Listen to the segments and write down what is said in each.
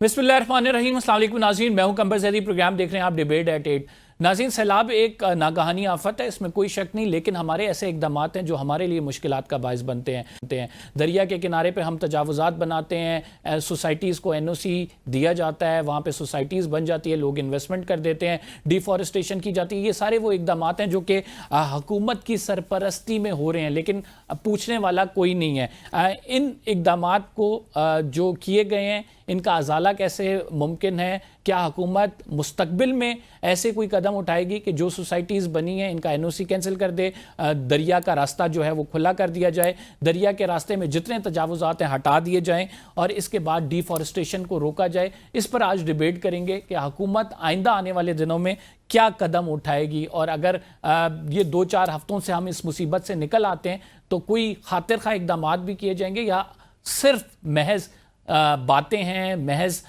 बिस्मिल्लाहिर्रहमानिर्रहीम। अस्सलाम वालेकुम नाज़रीन, मैं हूं कंबर ज़ैदी। प्रोग्राम देख रहे हैं आप डिबेट एट 8। नाज़रीन, सैलाब एक नागहानी आफत है, इसमें कोई शक नहीं, लेकिन हमारे ऐसे इकदाम हैं जो हमारे लिए मुश्किलात का बायस बनते हैं। दरिया के किनारे पे हम तजावुज़ात बनाते हैं, सोसाइटीज़ को NOC दिया जाता है, वहाँ पे सोसाइटीज़ बन जाती है, लोग इन्वेस्टमेंट कर देते हैं, डिफॉरेस्टेशन की जाती है। ये सारे वो इकदाम हैं जो कि हुकूमत की सरपरस्ती में हो रहे हैं, लेकिन पूछने वाला कोई नहीं है। इन इकदाम को जो किए गए हैं, इनका अजाला कैसे मुमकिन है? क्या हुकूमत मुस्तकबिल में ऐसे कोई कदम उठाएगी कि जो सोसाइटीज़ बनी हैं इनका NOC कैंसिल कर दे, दरिया का रास्ता जो है वो खुला कर दिया जाए, दरिया के रास्ते में जितने तजावुज़ात हैं हटा दिए जाएं और इसके बाद डिफॉरेस्टेशन को रोका जाए? इस पर आज डिबेट करेंगे कि हुकूमत आइंदा आने वाले दिनों में क्या कदम उठाएगी, और अगर ये 2-4 हफ्तों से हम इस मुसीबत से निकल आते हैं तो कोई खातिर खा इकदाम भी किए जाएंगे या सिर्फ महज बातें हैं, महज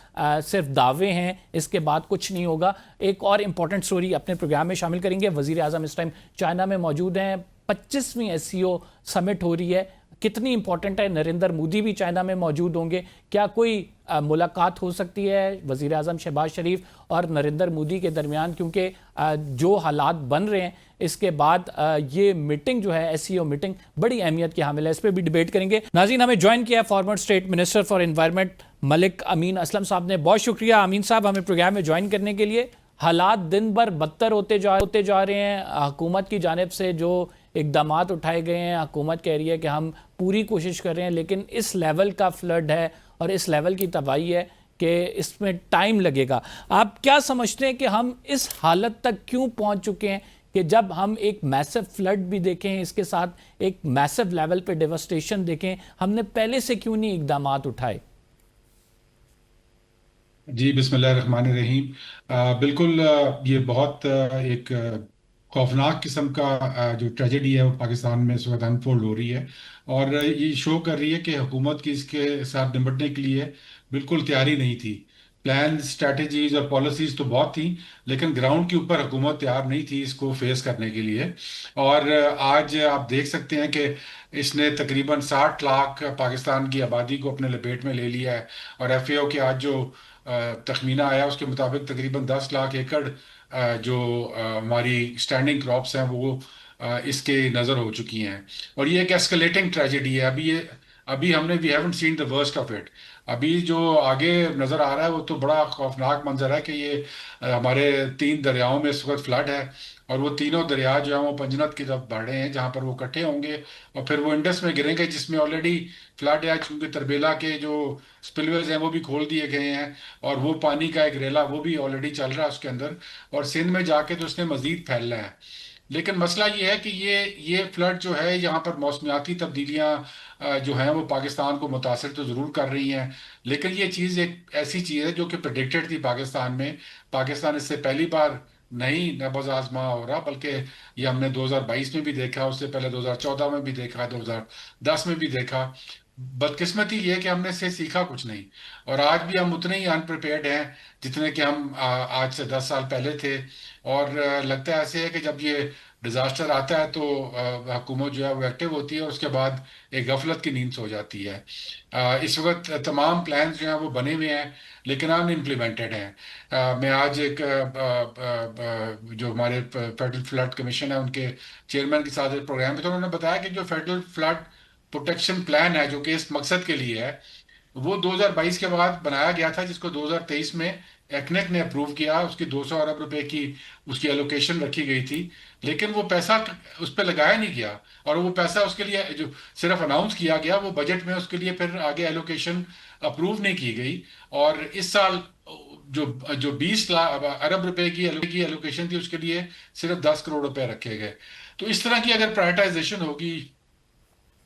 सिर्फ दावे हैं, इसके बाद कुछ नहीं होगा। एक और इम्पॉर्टेंट स्टोरी अपने प्रोग्राम में शामिल करेंगे। वज़ीर आज़म इस टाइम चाइना में मौजूद हैं, 25वीं SCO समिट हो रही है, कितनी इंपॉर्टेंट है। नरेंद्र मोदी भी चाइना में मौजूद होंगे, क्या कोई मुलाकात हो सकती है वज़ीर आज़म शहबाज शरीफ और नरेंद्र मोदी के दरमियान? क्योंकि जो हालात बन रहे हैं इसके बाद ये मीटिंग जो है SCO मीटिंग बड़ी अहमियत की हामिल है। इस पर भी डिबेट करेंगे। नाज़रीन, हमें ज्वाइन किया former state minister for environment Malik Amin Aslam साहब ने। बहुत शुक्रिया अमीन साहब हमें प्रोग्राम में ज्वाइन करने के लिए। हालात दिन भर बदतर होते जा रहे हैं। हुकूमत की जानिब से जो इकदाम उठाए गए हैं, हुकूमत कह रही है कि हम पूरी कोशिश कर रहे हैं, लेकिन इस लेवल का फ्लड है और इस लेवल की तबाही है कि इसमें टाइम लगेगा। आप क्या समझते हैं कि हम इस हालत तक क्यों पहुंच चुके हैं कि जब हम एक मैसिव फ्लड भी देखें, इसके साथ एक मैसिव लेवल पे डेवस्टेशन देखें, हमने पहले से क्यों नहीं इकदाम उठाए? जी, बिस्मिल्लाहिर्रहमानिर्रहीम। बिल्कुल, ये बहुत एक खौफनाक किस्म का जो ट्रेजेडी है वो पाकिस्तान में इस वक्त अनफोल्ड हो रही है। और ये शो कर रही है कि हुकूमत की इसके साथ निपटने के लिए बिल्कुल तैयारी नहीं थी। प्लान, स्ट्रेटजीज और पॉलिसीज तो बहुत थी, लेकिन ग्राउंड के ऊपर हुकूमत तैयार नहीं थी इसको फेस करने के लिए। और आज आप देख सकते हैं कि इसने तकरीबन 60 लाख पाकिस्तान की आबादी को अपने लपेट में ले लिया है। और FAO की आज जो तखमीना आया उसके मुताबिक तकरीबन 10 लाख एकड़ जो हमारी स्टैंडिंग क्रॉप्स हैं वो इसके नज़र हो चुकी हैं। और ये एक एस्केलेटिंग ट्रेजेडी है। अभी हमने we haven't seen the worst of it. अभी जो आगे नज़र आ रहा है वो तो बड़ा खौफनाक मंजर है कि ये हमारे 3 दरियाओं में इस वक्त फ्लड है। और वो तीनों दरिया जो हैं वो पंजनत की तरफ बढ़ रहे हैं, जहाँ पर वो इकट्ठे होंगे और फिर वो इंडस में गिरेंगे, जिसमें ऑलरेडी फ्लड है, चूंकि तरबेला के जो स्पिलवेज हैं वो भी खोल दिए गए हैं। और वो पानी का एक रेला वो भी ऑलरेडी चल रहा है उसके अंदर, और सिंध में जाके तो उसने मजीद फैलना है। लेकिन मसला ये है कि ये फ्लड जो है यहाँ पर मौसमियाती तब्दीलियाँ जो हैं वो पाकिस्तान को मुतासर तो ज़रूर कर रही हैं। लेकिन ये चीज़ एक ऐसी चीज़ है जो कि प्रेडिक्टेड थी पाकिस्तान में। पाकिस्तान इससे पहली बार नहीं नबज आजमा हो रहा, बल्कि ये हमने 2022 में भी देखा, उससे पहले 2014 में भी देखा, 2010 में भी देखा। बदकिस्मती ये है कि हमने इससे सीखा कुछ नहीं। और आज भी हम उतने ही अनप्रिपेयर्ड हैं जितने कि हम आज से 10 साल पहले थे। और लगता है ऐसे है कि जब ये डिजास्टर आता है तो हुकूमत जो है वो एक्टिव होती है और उसके बाद एक गफलत की नींद सो जाती है। इस वक्त तमाम प्लान जो हैं वो बने हुए हैं, लेकिन अनइम्प्लीमेंटेड हैं। मैं आज एक जो हमारे फेडरल फ्लड कमीशन है उनके चेयरमैन के साथ एक प्रोग्राम पे, तो उन्होंने बताया कि जो फेडरल फ्लड प्रोटेक्शन प्लान है जो कि इस मकसद के लिए है, वो 2022 के बाद बनाया गया था, जिसको 2023 में एक्नेक ने अप्रूव किया। उसकी 200 अरब रुपए की उसकी एलोकेशन रखी गई थी, लेकिन वो पैसा उस पर लगाया नहीं गया। और वो पैसा उसके लिए जो सिर्फ अनाउंस किया गया, वो बजट में उसके लिए फिर आगे एलोकेशन अप्रूव नहीं की गई। और इस साल जो जो 20 लाख अरब रुपए की एलोकेशन थी, उसके लिए सिर्फ 10 करोड़ रुपए रखे गए। तो इस तरह की अगर प्रायोरिटाइजेशन होगी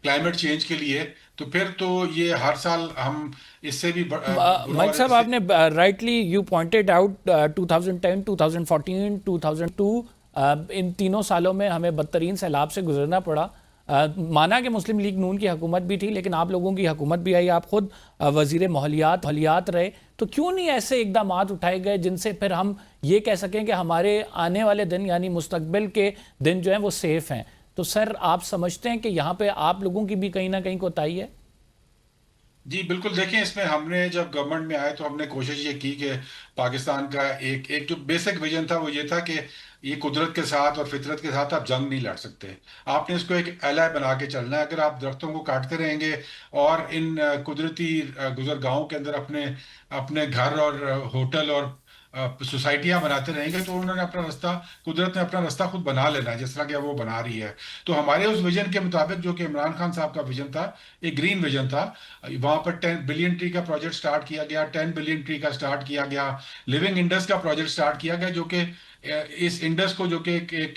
क्लाइमेट चेंज के लिए, तो फिर तो ये हर साल हम इससे भी बुरा माइक और साहब, इससे। आपने राइटली यू पॉइंटेड आउट 2010, 2014, 2002, इन तीनों सालों में हमें बदतरीन सैलाब से गुजरना पड़ा। माना कि मुस्लिम लीग नून की हुकूमत भी थी, लेकिन आप लोगों की हुकूमत भी आई, आप खुद वजीर माहौलियात रहे, तो क्यों नहीं ऐसे इकदाम उठाए गए जिनसे फिर हम ये कह सकें कि हमारे आने वाले दिन यानी मुस्तकबिल के दिन जो हैं वो सेफ हैं? तो सर, आप समझते हैं कि यहाँ पे आप लोगों की भी कहीं ना कहीं कोताही है? जी बिल्कुल, देखें इसमें हमने जब गवर्नमेंट में आए तो हमने कोशिश ये की कि पाकिस्तान का एक एक जो बेसिक विजन था वो ये था कि ये कुदरत के साथ और फितरत के साथ आप जंग नहीं लड़ सकते। आपने इसको एक एलाय बना के चलना है। अगर आप दरख्तों को काटते रहेंगे और इन कुदरती गुजरगाहों के अंदर अपने अपने घर और होटल और सोसाइटियां बनाते रहेंगे तो उन्होंने अपना रास्ता, कुदरत ने अपना रास्ता खुद बना लेना है, जिस तरह कि वो बना रही है। तो हमारे उस विजन के मुताबिक, जो कि इमरान खान साहब का विजन था, एक ग्रीन विजन था, वहां पर 10 बिलियन ट्री का प्रोजेक्ट स्टार्ट किया गया, 10 बिलियन ट्री का स्टार्ट किया गया, लिविंग इंडस का प्रोजेक्ट स्टार्ट किया गया, जो कि इस इंडस को, जो कि एक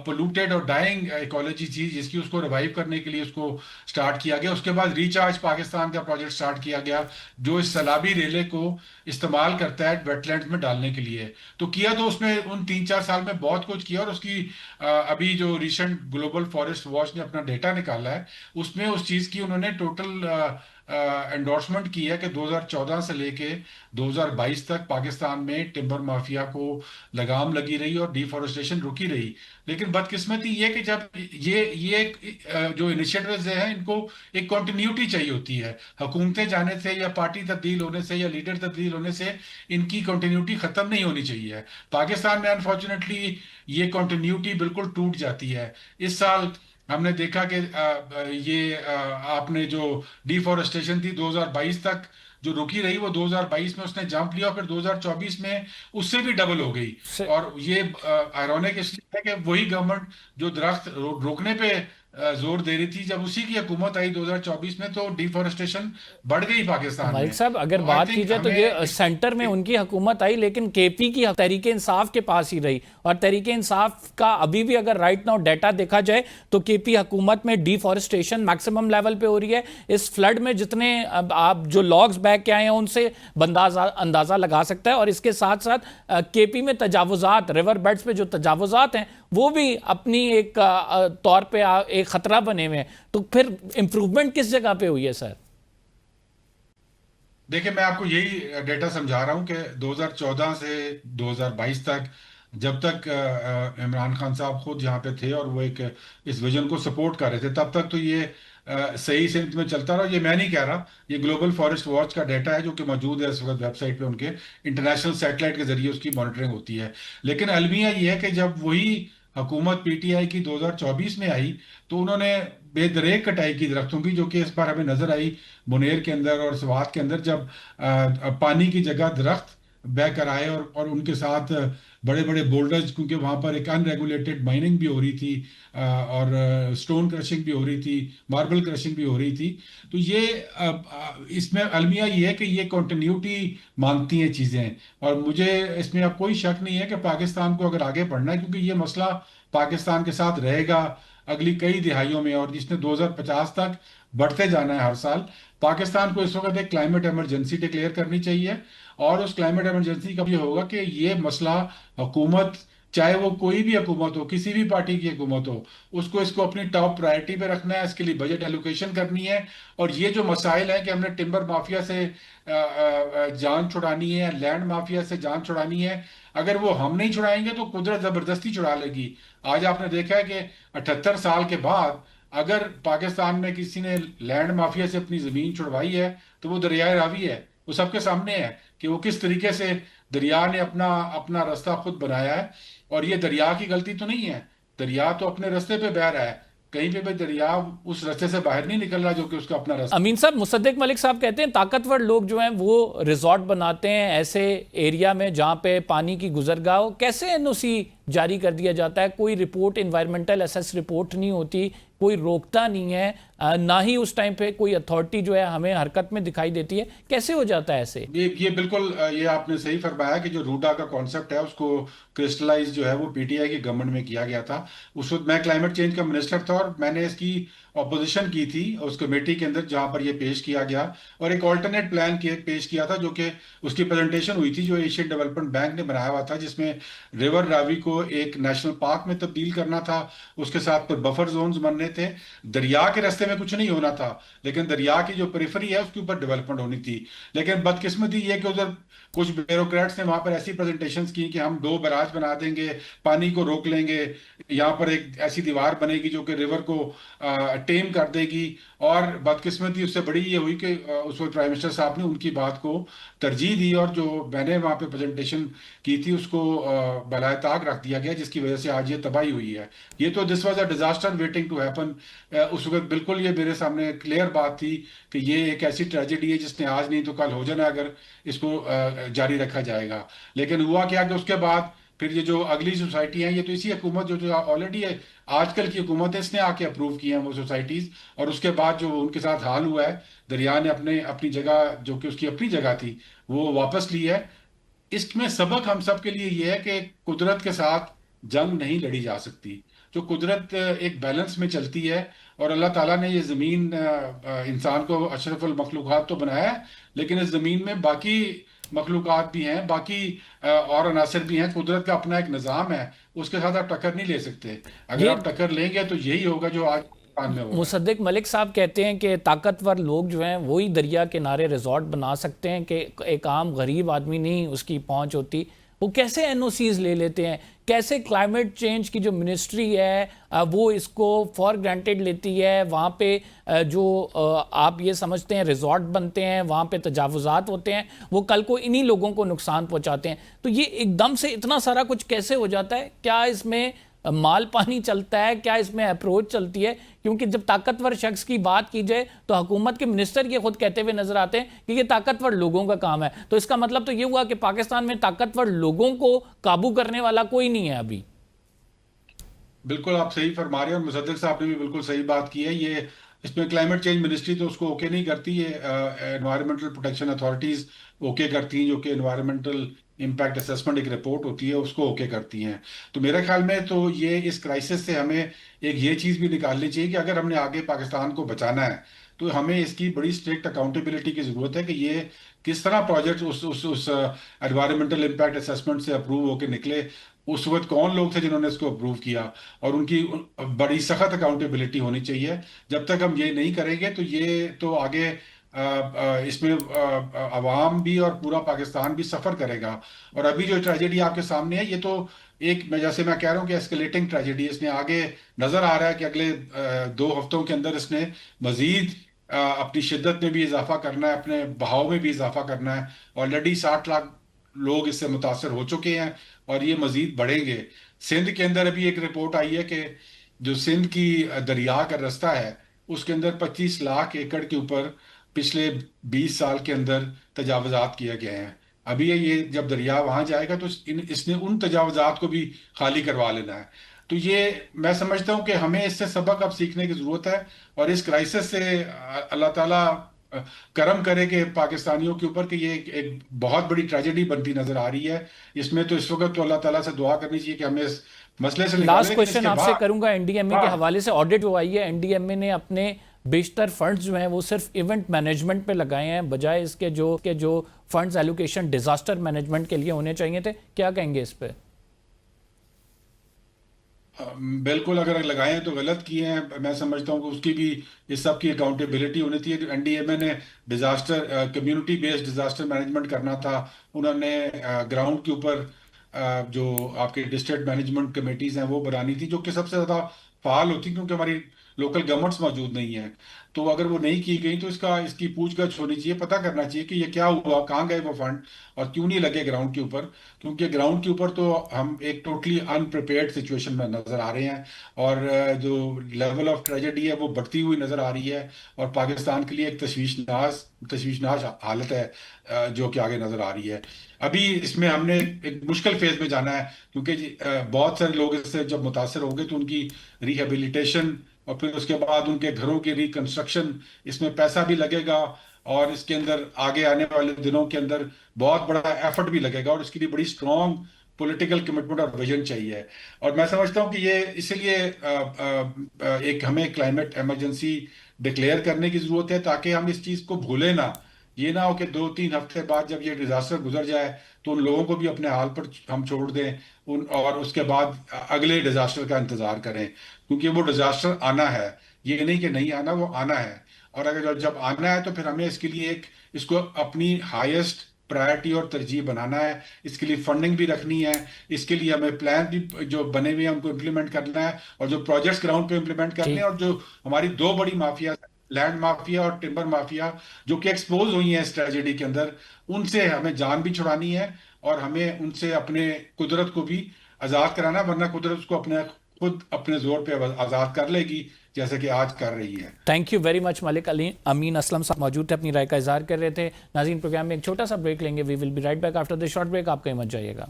पोल्यूटेड और डाइंग इकोलॉजी थी, जिसकी उसको रिवाइव करने के लिए उसको स्टार्ट किया गया। उसके बाद रिचार्ज पाकिस्तान का प्रोजेक्ट स्टार्ट किया गया, जो इस सैलाबी रेले को इस्तेमाल करता है वेटलैंड्स में डालने के लिए। तो किया तो उसमें उन 3-4 साल में बहुत कुछ किया, और उसकी अभी जो रिसेंट ग्लोबल फॉरेस्ट वॉच ने अपना डेटा निकाला है, उसमें उस चीज की उन्होंने टोटल एंडोर्समेंट की है कि 2014 से लेके 2022 तक पाकिस्तान में टिम्बर माफिया को लगाम लगी रही और डिफोरेस्टेशन रुकी रही। लेकिन बदकिस्मती ये कि जब जो इनिशिएटिव्स हैं, इनको एक कंटिन्यूटी चाहिए होती है। हुकूमतें जाने से या पार्टी तब्दील होने से या लीडर तब्दील होने से इनकी कंटिन्यूटी खत्म नहीं होनी चाहिए। पाकिस्तान में अनफॉर्चुनेटली ये कंटिन्यूटी बिल्कुल टूट जाती है। इस साल हमने देखा कि आपने जो डिफोरेस्टेशन थी 2022 तक जो रुकी रही, वो 2022 में उसने जंप लिया, और फिर 2024 में उससे भी डबल हो गई। और ये आयरॉनिक इसलिए है कि वही गवर्नमेंट जो दरख्त रोकने पे जोर दे रही थी, जब उसी की हुकूमत आई 2024 में, तो डिफोरेस्टेशन बढ़ गई पाकिस्तान मलिक में। साहब, अगर तो आई बात की थिंक जाए तो हमें ये सेंटर में उनकी हुकूमत आई, लेकिन केपी की तहरीके इंसाफ के पास ही रही। और तहरीके इंसाफ का अभी भी अगर राइट नाउ डाटा देखा जाए तो केपी हुकूमत में डिफॉरेस्टेशन मैक्सिमम लेवल पे हो रही है। इस फ्लड में जितने आप जो लॉग्स बैग के आए हैं उनसे बंदाजा अंदाजा लगा सकता है। और इसके साथ साथ केपी में तजावुजात, रिवर बेड्स पे जो तजावुजात हैं वो भी अपनी एक तौर पे एक खतरा बने हुए हैं। तो फिर इंप्रूवमेंट किस जगह पे हुई है सर? देखिए, मैं आपको यही डेटा समझा रहा हूँ कि 2014 से 2022 तक, जब तक इमरान खान साहब खुद यहाँ पे थे और वो एक इस विजन को सपोर्ट कर रहे थे, तब तक तो ये सही से में चलता रहा। ये मैं नहीं कह रहा, ये ग्लोबल फॉरेस्ट वॉच का डेटा है, जो कि मौजूद है इस वक्त वेबसाइट पे उनके। इंटरनेशनल सैटेलाइट के जरिए उसकी मॉनिटरिंग होती है। लेकिन अलमिया ये है कि जब वही हुकूमत पीटीआई की 2024 में आई, तो उन्होंने बेदरेक कटाई की दरख्तों की, जो कि इस बार हमें नजर आई मुनेर के अंदर और स्वात के अंदर, जब पानी की जगह दरख्त बह कर आए, और उनके साथ बड़े बड़े बोल्डर्स, क्योंकि वहां पर एक अनरेगुलेटेड माइनिंग भी हो रही थी, और स्टोन क्रशिंग भी हो रही थी, मार्बल क्रशिंग भी हो रही थी। तो ये इसमें अलमिया ये है कि ये कंटिन्यूटी मांगती हैं चीज़ें। और मुझे इसमें अब कोई शक नहीं है कि पाकिस्तान को अगर आगे बढ़ना है, क्योंकि ये मसला पाकिस्तान के साथ रहेगा अगली कई दिहाइयों में, और जिसने 2050 तक बढ़ते जाना है हर साल। पाकिस्तान को इस वक्त एक क्लाइमेट इमरजेंसी डिक्लेयर करनी चाहिए, और उस क्लाइमेट इमरजेंसी का ये होगा कि ये मसला हुकूमत, चाहे वो कोई भी हुकूमत हो, किसी भी पार्टी की हुकूमत हो, उसको इसको अपनी टॉप प्रायोरिटी पे रखना है। इसके लिए बजट एलोकेशन करनी है। और ये जो मसाइल है कि हमने टिम्बर माफिया से जान छुड़ानी है, लैंड माफिया से जान छुड़ानी है, अगर वो हम नहीं छुड़ाएंगे तो कुदरत जबरदस्ती छुड़ा लेगी। आज आपने देखा है कि 78 साल के बाद अगर पाकिस्तान में किसी ने लैंड माफिया से अपनी जमीन छुड़वाई है, तो वो दरियाए रावी है। वो सबके सामने है कि वो किस तरीके से दरिया ने अपना अपना रास्ता खुद बनाया है। और ये दरिया की गलती तो नहीं है, दरिया तो अपने रास्ते पे बह रहा है। कहीं पे भी दरिया उस रास्ते से बाहर नहीं निकल रहा जो कि उसका अपना रास्ता। अमीन साहब, मुसद्दिक मलिक साहब कहते हैं ताकतवर लोग जो हैं वो रिजॉर्ट बनाते हैं ऐसे एरिया में जहां पे पानी की गुजरगाह हो। कैसे एनओसी जारी कर दिया जाता है? कोई रिपोर्ट, इन्वायरमेंटल असेस रिपोर्ट नहीं होती, कोई रोकता नहीं है, ना ही उस टाइम पे कोई अथॉरिटी जो है हमें हरकत में दिखाई देती है। कैसे हो जाता है ऐसे? ये बिल्कुल ये आपने सही फरमाया कि जो रूडा का कॉन्सेप्ट है उसको क्रिस्टलाइज जो है वो पीटीआई की गवर्नमेंट में किया गया था। उस वक्त मैं क्लाइमेट चेंज का मिनिस्टर था, और मैंने इसकी ऑपोजिशन की थी उस कमेटी के अंदर जहां पर ये पेश किया गया, और एक ऑल्टरनेट प्लान के पेश किया था, जो कि उसकी प्रेजेंटेशन हुई थी जो एशियन डेवलपमेंट बैंक ने बनाया हुआ था, जिसमें रिवर रावी को एक नेशनल पार्क में तब्दील करना था। उसके साथ फिर बफर जोन्स बनने थे। दरिया के रास्ते में कुछ नहीं होना था, लेकिन दरिया की जो पेरिफेरी है उसके ऊपर डेवलपमेंट होनी थी। लेकिन बदकिस्मती ये कि उधर कुछ ब्यूरोक्रेट्स ने वहां पर ऐसी प्रेजेंटेशंस की कि हम 2 बैराज बना देंगे, पानी को रोक लेंगे, यहाँ पर एक ऐसी दीवार बनेगी जो कि रिवर को टेम कर देगी। और बदकिस्मती उससे बड़ी ये हुई कि उस वक्त प्राइम मिनिस्टर साहब ने उनकी बात को तरजीह दी, और जो मैंने वहाँ पे प्रेजेंटेशन की थी उसको बलाए ताक रख दिया गया, जिसकी वजह से आज ये तबाही हुई है। ये तो this was a disaster waiting to happen. उस वक्त बिल्कुल ये मेरे सामने क्लियर बात थी कि ये एक ऐसी ट्रेजेडी है जिसने आज नहीं तो कल हो जाना अगर इसको जारी रखा जाएगा। लेकिन हुआ क्या कि उसके बाद फिर ये जो अगली सोसाइटी है, ये तो इसी हुकूमत जो जो ऑलरेडी है आजकल की हुकूमत है, इसने आके अप्रूव किए हैं वो सोसाइटीज। और उसके बाद जो उनके साथ हाल हुआ है, दरिया ने अपने अपनी जगह जो कि उसकी अपनी जगह थी वो वापस ली है। इसमें सबक हम सब के लिए ये है कि कुदरत के साथ जंग नहीं लड़ी जा सकती। जो कुदरत एक बैलेंस में चलती है, और अल्लाह ताला ने ये ज़मीन इंसान को अशरफुल मखलूक़ात तो बनाया है, लेकिन इस ज़मीन में बाकी मखलूक़ात भी हैं, बाकी और अनासर भी हैं। कुदरत का अपना एक निज़ाम है, उसके साथ आप टक्कर नहीं ले सकते। अगर ये आप टक्कर लेंगे तो यही होगा जो आज पाकिस्तान में हो रहा है। मुसद्दिक मलिक साहब कहते हैं कि ताकतवर लोग जो हैं वही दरिया किनारे रिजॉर्ट बना सकते हैं, कि एक आम गरीब आदमी नहीं उसकी पहुंच होती। वो कैसे एनओसीज ले लेते हैं, कैसे क्लाइमेट चेंज की जो मिनिस्ट्री है वो इसको फॉर ग्रांटेड लेती है। वहाँ पे जो आप ये समझते हैं रिजॉर्ट बनते हैं, वहाँ पे तजावुजात होते हैं, वो कल को इन्हीं लोगों को नुकसान पहुँचाते हैं। तो ये एकदम से इतना सारा कुछ कैसे हो जाता है? क्या इसमें माल पानी चलता है, क्या इसमें अप्रोच चलती है? क्योंकि जब ताकतवर शख्स की बात की जाए तो हुकूमत के मिनिस्टर ये खुद कहते हुए नजर आते हैं कि ये ताकतवर लोगों का काम है। तो इसका मतलब तो ये हुआ कि पाकिस्तान में ताकतवर लोगों को काबू करने वाला कोई नहीं है अभी। बिल्कुल आप सही फरमा रहे हैं, और मुसद्दिक साहब ने भी बिल्कुल सही बात की है। ये इसमें क्लाइमेट चेंज मिनिस्ट्री तो उसको ओके नहीं करती, ये एनवायरमेंटल प्रोटेक्शन अथॉरिटीज ओके करती हैं, जो कि एनवायरमेंटल इम्पैक्ट असेसमेंट एक रिपोर्ट होती है उसको ओके करती हैं। तो मेरे ख्याल में तो ये इस क्राइसिस से हमें एक ये चीज़ भी निकालनी चाहिए कि अगर हमने आगे पाकिस्तान को बचाना है तो हमें इसकी बड़ी स्ट्रिक्ट अकाउंटेबिलिटी की ज़रूरत है कि ये किस तरह प्रोजेक्ट उस एनवायरमेंटल इम्पैक्ट असेसमेंट से अप्रूव होकर निकले। उस वक्त कौन लोग थे जिन्होंने इसको अप्रूव किया, और उनकी बड़ी सख्त अकाउंटेबिलिटी होनी चाहिए। जब तक हम ये नहीं करेंगे तो ये तो आगे इसमें अवाम भी और पूरा पाकिस्तान भी सफ़र करेगा। और अभी जो ट्रेजेडी आपके सामने है, ये तो एक मैं जैसे मैं कह रहा हूँ कि एस्केलेटिंग ट्रेजेडी, इसने आगे नज़र आ रहा है कि अगले 2 हफ्तों के अंदर इसने मजीद अपनी शिद्दत में भी इजाफा करना है, अपने बहाव में भी इजाफा करना है। ऑलरेडी 60 लाख लोग इससे मुतासर हो चुके हैं, और ये मजीद बढ़ेंगे। सिंध के अंदर अभी एक रिपोर्ट आई है कि जो सिंध की दरिया का रास्ता है उसके अंदर 25 लाख एकड़ के ऊपर पिछले 20 साल के अंदर तजावजात किए गए हैं। अभी ये जब दरिया वहां जाएगा तो इसने उन तजावजात को भी खाली करवा लेना है। तो ये मैं समझता हूँ कि हमें इससे सबक अब सीखने की जरूरत है, और इस क्राइसिस से अल्लाह ताला करम करे कि पाकिस्तानियों के ऊपर कि ये एक बहुत बड़ी ट्रेजेडी बनती नजर आ रही है। इसमें तो इस वक्त तो अल्लाह ताला से दुआ करनी चाहिए कि हमें इस मसले से निकाले, लास्ट लेकिन क्वेश्चन इसके आपसे बाद करूंगा, एनडीएमए के हाँ। हवाले से ऑडिट हुआ है, एनडीएमए ने अपने बेशतर फंड्स जो हैं वो सिर्फ इवेंट मैनेजमेंट पे लगाए हैं, बजाय इसके जो फंड्स एलोकेशन डिजास्टर मैनेजमेंट के लिए होने चाहिए थे। क्या कहेंगे इस पे? बिल्कुल, अगर लगाए तो गलत किए हैं। मैं समझता हूँ कि उसकी भी इस सब की अकाउंटेबिलिटी होनी चाहिए। एनडीएमए ने disaster community based disaster management करना था। उन्होंने ग्राउंड के ऊपर जो आपके डिस्ट्रिक्ट मैनेजमेंट कमेटीज हैं वो बनानी थी, जो कि सबसे ज़्यादा फाल होती, क्योंकि हमारी लोकल गवर्नमेंट्स मौजूद नहीं है। तो अगर वो नहीं की गई तो इसकी पूछगछ होनी चाहिए, पता करना चाहिए कि ये क्या हुआ, कहाँ गए वो फंड, और क्यों नहीं लगे ग्राउंड के ऊपर। क्योंकि ग्राउंड के ऊपर तो हम एक टोटली अनप्रिपेयर्ड सिचुएशन में नजर आ रहे हैं, और जो लेवल ऑफ ट्रेजेडी है वो बढ़ती हुई नजर आ रही है, और पाकिस्तान के लिए एक तशवीशनाक हालत है जो कि आगे नजर आ रही है। अभी इसमें हमने एक मुश्किल फेज में जाना है, क्योंकि बहुत सारे लोग इससे जब मुतासर होंगे तो उनकी रिहेबिलिटेशन और फिर उसके बाद उनके घरों की रिकंस्ट्रक्शन, इसमें पैसा भी लगेगा, और इसके अंदर आगे आने वाले दिनों के अंदर बहुत बड़ा एफर्ट भी लगेगा, और इसके लिए बड़ी स्ट्रॉन्ग पॉलिटिकल कमिटमेंट और विजन चाहिए। और मैं समझता हूँ कि ये इसलिए एक हमें क्लाइमेट इमरजेंसी डिक्लेयर करने की जरूरत है, ताकि हम इस चीज को भूलें ना। ये ना हो कि 2-3 हफ्ते बाद जब ये डिजास्टर गुजर जाए तो उन लोगों को भी अपने हाल पर हम छोड़ दें, उन और उसके बाद अगले डिजास्टर का इंतजार करें, क्योंकि वो डिजास्टर आना है। ये नहीं कि नहीं आना, वो आना है। और अगर जब आना है तो फिर हमें इसके लिए इसको अपनी हाईएस्ट प्रायोरिटी और तरजीह बनाना है, इसके लिए फंडिंग भी रखनी है, इसके लिए हमें प्लान भी जो बने हुए हैं उनको इम्प्लीमेंट करना है, और जो प्रोजेक्ट्स ग्राउंड पे इम्प्लीमेंट करने जी। हैं, और जो हमारी दो बड़ी माफिया, लैंड माफिया और टिम्बर माफिया, जो कि एक्सपोज हुई हैं इस ट्रेजेडी के अंदर, उनसे हमें जान भी छुड़ानी है, और हमें उनसे अपने कुदरत को भी आज़ाद कराना, वरना कुदरत उसको अपने खुद अपने जोर पे आज़ाद कर लेगी, जैसे कि आज कर रही है। Thank you very much Malik Ali Amin Aslam साहब मौजूद थे, अपनी राय का इजहार कर रहे थे। नाज़रीन, प्रोग्राम में एक छोटा सा ब्रेक लेंगे। We will be right back after this short break. आप कहीं मत जाइएगा।